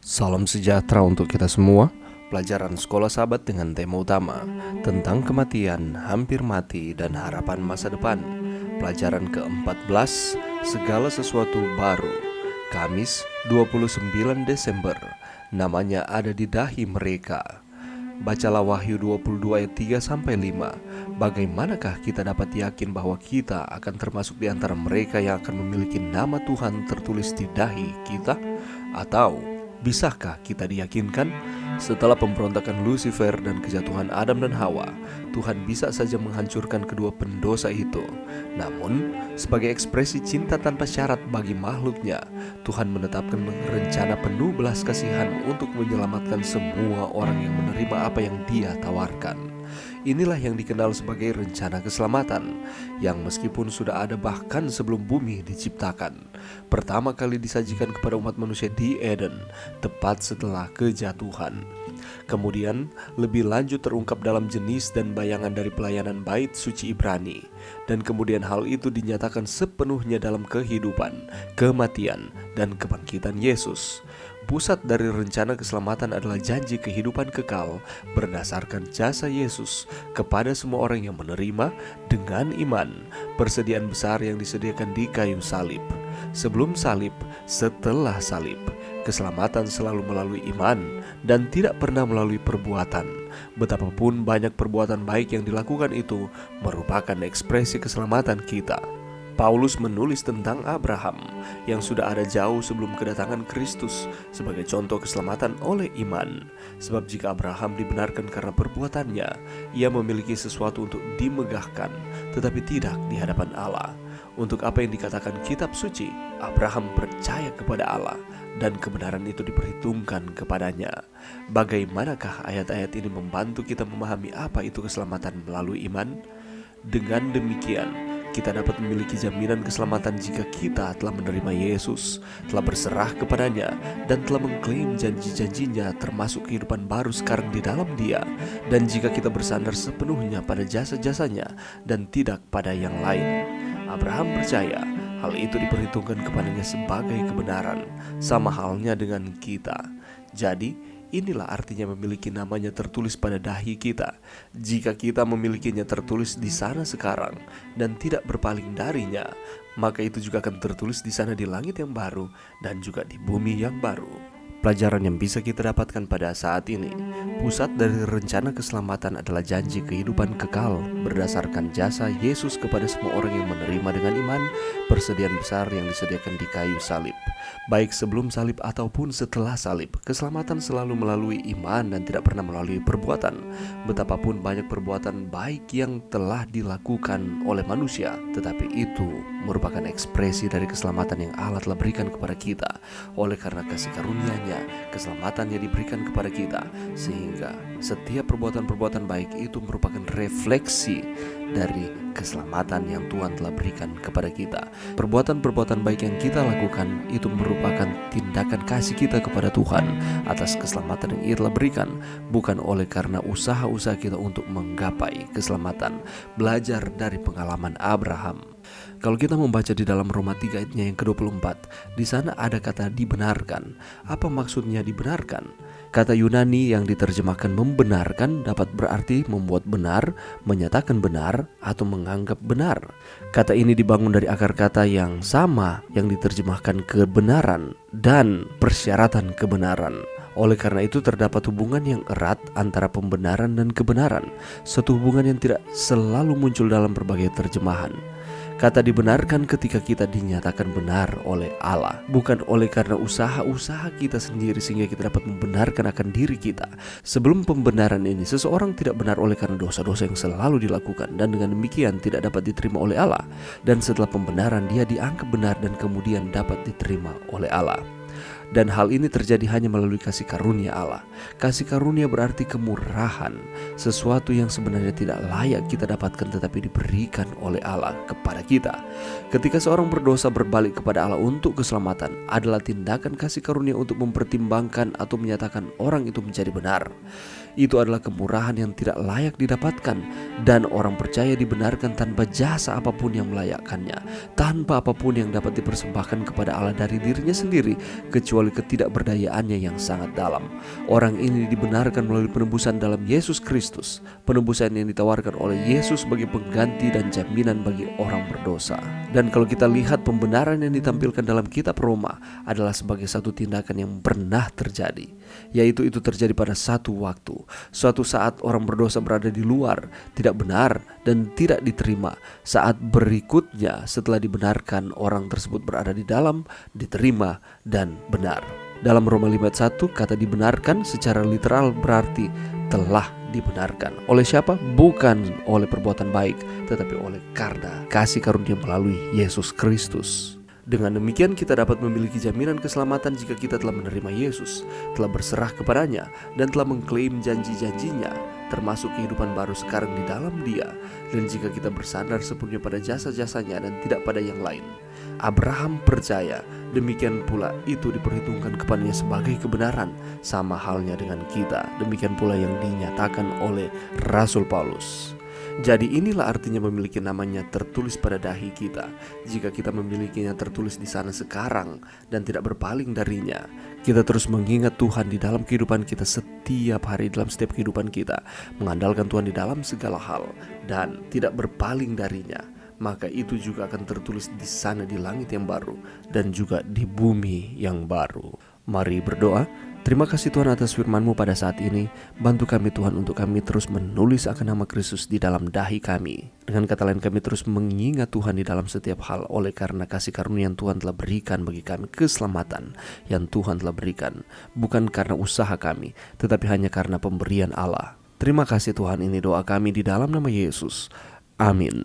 Salam sejahtera untuk kita semua. Pelajaran Sekolah Sahabat dengan tema utama tentang kematian, hampir mati, dan harapan masa depan. Pelajaran ke-14, segala sesuatu baru. Kamis 29 Desember. Namanya ada di dahi mereka. Bacalah Wahyu 22 ayat 3-5. Bagaimanakah kita dapat yakin bahwa kita akan termasuk di antara mereka yang akan memiliki nama Tuhan tertulis di dahi kita? Atau bisakah kita diyakinkan setelah pemberontakan Lucifer dan kejatuhan Adam dan Hawa, Tuhan bisa saja menghancurkan kedua pendosa itu. Namun, sebagai ekspresi cinta tanpa syarat bagi makhluknya, Tuhan menetapkan rencana penuh belas kasihan untuk menyelamatkan semua orang yang menerima apa yang Dia tawarkan. Inilah yang dikenal sebagai rencana keselamatan, yang meskipun sudah ada bahkan sebelum bumi diciptakan, pertama kali disajikan kepada umat manusia di Eden, tepat setelah kejatuhan. Kemudian lebih lanjut terungkap dalam jenis dan bayangan dari pelayanan bait suci Ibrani. Dan kemudian hal itu dinyatakan sepenuhnya dalam kehidupan, kematian, dan kebangkitan Yesus. Pusat dari rencana keselamatan adalah janji kehidupan kekal berdasarkan jasa Yesus kepada semua orang yang menerima dengan iman, persediaan besar yang disediakan di kayu salib. Sebelum salib, setelah salib, keselamatan selalu melalui iman dan tidak pernah melalui perbuatan. Betapapun banyak perbuatan baik yang dilakukan itu merupakan ekspresi keselamatan kita. Paulus menulis tentang Abraham yang sudah ada jauh sebelum kedatangan Kristus sebagai contoh keselamatan oleh iman. Sebab jika Abraham dibenarkan karena perbuatannya, ia memiliki sesuatu untuk dimegahkan, tetapi tidak di hadapan Allah. Untuk apa yang dikatakan kitab suci, Abraham percaya kepada Allah dan kebenaran itu diperhitungkan kepadanya. Bagaimanakah ayat-ayat ini membantu kita memahami apa itu keselamatan melalui iman? Dengan demikian, kita dapat memiliki jaminan keselamatan jika kita telah menerima Yesus, telah berserah kepadanya, dan telah mengklaim janji-janjinya termasuk kehidupan baru sekarang di dalam Dia. Dan jika kita bersandar sepenuhnya pada jasa-jasanya dan tidak pada yang lain. Abraham percaya hal itu diperhitungkan kepadanya sebagai kebenaran, sama halnya dengan kita. Jadi, inilah artinya memiliki namanya tertulis pada dahi kita. Jika kita memilikinya tertulis di sana sekarang dan tidak berpaling darinya, maka itu juga akan tertulis di sana di langit yang baru dan juga di bumi yang baru. Pelajaran yang bisa kita dapatkan pada saat ini, pusat dari rencana keselamatan adalah janji kehidupan kekal berdasarkan jasa Yesus kepada semua orang yang menerima dengan iman, persediaan besar yang disediakan di kayu salib. Baik sebelum salib ataupun setelah salib, keselamatan selalu melalui iman dan tidak pernah melalui perbuatan. Betapapun banyak perbuatan baik yang telah dilakukan oleh manusia, tetapi itu merupakan ekspresi dari keselamatan yang Allah telah berikan kepada kita. Oleh karena kasih karunia-Nya, keselamatannya diberikan kepada kita, sehingga setiap perbuatan-perbuatan baik itu merupakan refleksi dari keselamatan yang Tuhan telah berikan kepada kita. Perbuatan-perbuatan baik yang kita lakukan itu merupakan tindakan kasih kita kepada Tuhan atas keselamatan yang Ia telah berikan, bukan oleh karena usaha-usaha kita untuk menggapai keselamatan. Belajar dari pengalaman Abraham. Kalau kita membaca di dalam Roma 3 ayatnya yang ke-24, di sana ada kata dibenarkan. Apa maksudnya dibenarkan? Kata Yunani yang diterjemahkan membenarkan dapat berarti membuat benar, menyatakan benar, atau menganggap benar. Kata ini dibangun dari akar kata yang sama yang diterjemahkan kebenaran dan persyaratan kebenaran. Oleh karena itu terdapat hubungan yang erat antara pembenaran dan kebenaran, suatu hubungan yang tidak selalu muncul dalam berbagai terjemahan. Kata dibenarkan ketika kita dinyatakan benar oleh Allah, bukan oleh karena usaha-usaha kita sendiri sehingga kita dapat membenarkan akan diri kita. Sebelum pembenaran ini, seseorang tidak benar oleh karena dosa-dosa yang selalu dilakukan, dan dengan demikian tidak dapat diterima oleh Allah. Dan setelah pembenaran, dia dianggap benar dan kemudian dapat diterima oleh Allah. Dan hal ini terjadi hanya melalui kasih karunia Allah. Kasih karunia berarti kemurahan, sesuatu yang sebenarnya tidak layak kita dapatkan tetapi diberikan oleh Allah kepada kita. Ketika seorang berdosa berbalik kepada Allah untuk keselamatan adalah tindakan kasih karunia untuk mempertimbangkan atau menyatakan orang itu menjadi benar. Itu adalah kemurahan yang tidak layak didapatkan, dan orang percaya dibenarkan tanpa jasa apapun yang melayakkannya, tanpa apapun yang dapat dipersembahkan kepada Allah dari dirinya sendiri, kecuali ketidakberdayaannya yang sangat dalam. Orang ini dibenarkan melalui penebusan dalam Yesus Kristus, penebusan yang ditawarkan oleh Yesus sebagai pengganti dan jaminan bagi orang berdosa. Dan kalau kita lihat pembenaran yang ditampilkan dalam kitab Roma adalah sebagai satu tindakan yang pernah terjadi, yaitu itu terjadi pada satu waktu. Suatu saat orang berdosa berada di luar, tidak benar dan tidak diterima. Saat berikutnya setelah dibenarkan, orang tersebut berada di dalam, diterima dan benar. Dalam Roma 5:1, kata dibenarkan secara literal berarti telah dibenarkan. Oleh siapa? Bukan oleh perbuatan baik, tetapi oleh karena kasih karunia melalui Yesus Kristus. Dengan demikian kita dapat memiliki jaminan keselamatan jika kita telah menerima Yesus, telah berserah kepadanya, dan telah mengklaim janji-janjinya, termasuk kehidupan baru sekarang di dalam Dia. Dan jika kita bersandar sepenuhnya pada jasa-jasanya dan tidak pada yang lain. Abraham percaya, demikian pula itu diperhitungkan kepadanya sebagai kebenaran. Sama halnya dengan kita, demikian pula yang dinyatakan oleh Rasul Paulus. Jadi inilah artinya memiliki namanya tertulis pada dahi kita. Jika kita memilikinya tertulis di sana sekarang dan tidak berpaling darinya, kita terus mengingat Tuhan di dalam kehidupan kita setiap hari, dalam setiap kehidupan kita, mengandalkan Tuhan di dalam segala hal dan tidak berpaling darinya, maka itu juga akan tertulis di sana di langit yang baru dan juga di bumi yang baru. Mari berdoa. Terima kasih Tuhan atas firman-Mu pada saat ini. Bantu kami Tuhan untuk kami terus menulis akan nama Kristus di dalam dahi kami. Dengan kata lain, kami terus mengingat Tuhan di dalam setiap hal, oleh karena kasih karunia yang Tuhan telah berikan bagi kami, keselamatan yang Tuhan telah berikan, bukan karena usaha kami, tetapi hanya karena pemberian Allah. Terima kasih Tuhan, ini doa kami di dalam nama Yesus. Amin.